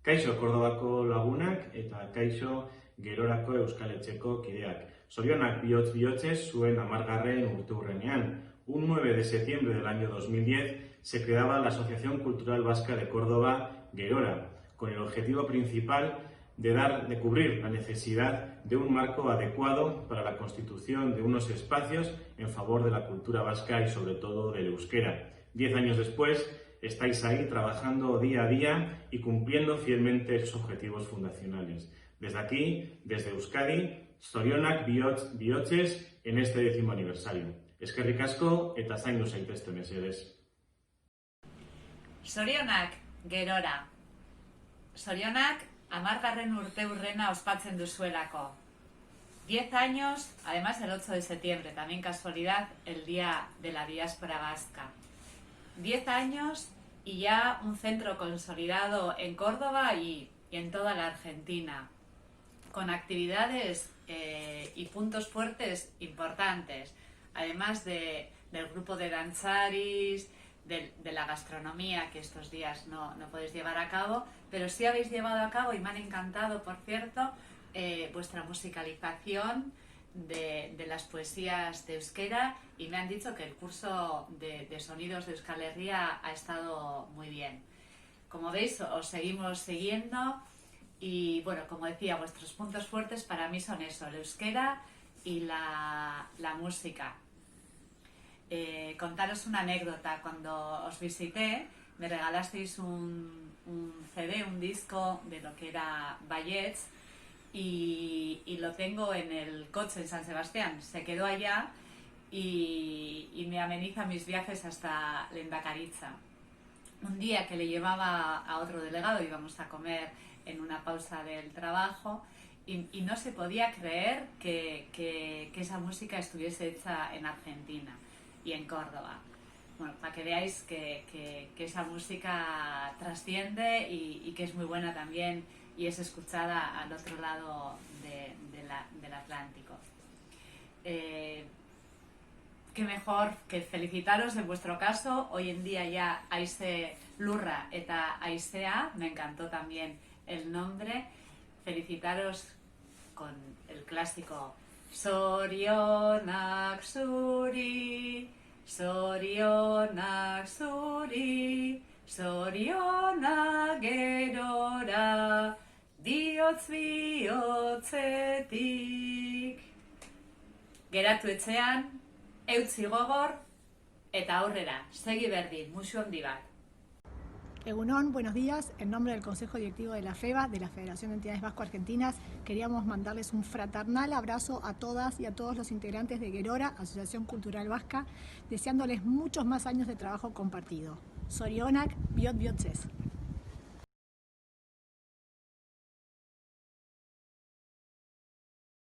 Kaixo Kordobako lagunak eta kaixo Gerorako Euskal Etxeko kideak. Zorionak bihotz-bihotzez zuen 10. urteurrenean. Un 9 de septiembre del año 2010 se creaba la Asociación Cultural Vasca de Córdoba, Gerora, con el objetivo principal de cubrir la necesidad de un marco adecuado para la constitución de unos espacios en favor de la cultura vasca y sobre todo del euskera. 10 años después, estáis ahí trabajando día a día y cumpliendo fielmente esos objetivos fundacionales. Desde aquí, desde Euskadi, zorionak bihotzez en este 10º aniversario. Eskerrik asko eta zaindu zaitezte mesedez. Zorionak Gerora. Zorionak 10. urteurrena ospatzen duzuelako. 10 años, además el 8 de septiembre, también casualidad, el Día de la Diáspora Vasca. 10 años y ya un centro consolidado en Córdoba y en toda la Argentina, con actividades y puntos fuertes importantes, además del grupo de danzaris, de la gastronomía que estos días no podéis llevar a cabo, pero sí habéis llevado a cabo, y me han encantado, por cierto, vuestra musicalización de las poesías de euskera, y me han dicho que el curso de sonidos de Euskal Herria ha estado muy bien. Como veis, os seguimos siguiendo y, bueno, como decía, vuestros puntos fuertes para mí son eso, el euskera y la música. Contaros una anécdota. Cuando os visité, me regalasteis un CD, un disco de lo que era Ballets, y lo tengo en el coche en San Sebastián. Se quedó allá y me ameniza mis viajes hasta Lehendakaritza. Un día que le llevaba a otro delegado, íbamos a comer en una pausa del trabajo, y no se podía creer que esa música estuviese hecha en Argentina y en Córdoba. Bueno, para que veáis que esa música trasciende y que es muy buena también y es escuchada al otro lado del Atlántico. Qué mejor que felicitaros en vuestro caso. Hoy en día ya Aize Lurra eta Aizea, me encantó también el nombre. Felicitaros con el clásico Zorionak zuri, zorionak zuri, zorionak gerora, bihotz bihotzetik. Geratu etxean, eutzi gogor, eta aurrera, segi berdin, musu handi bat. Egunon, buenos días. En nombre del Consejo Directivo de la FEBA, de la Federación de Entidades Vasco-Argentinas, queríamos mandarles un fraternal abrazo a todas y a todos los integrantes de Gerora, Asociación Cultural Vasca, deseándoles muchos más años de trabajo compartido. Zorionak bihotz-bihotzez.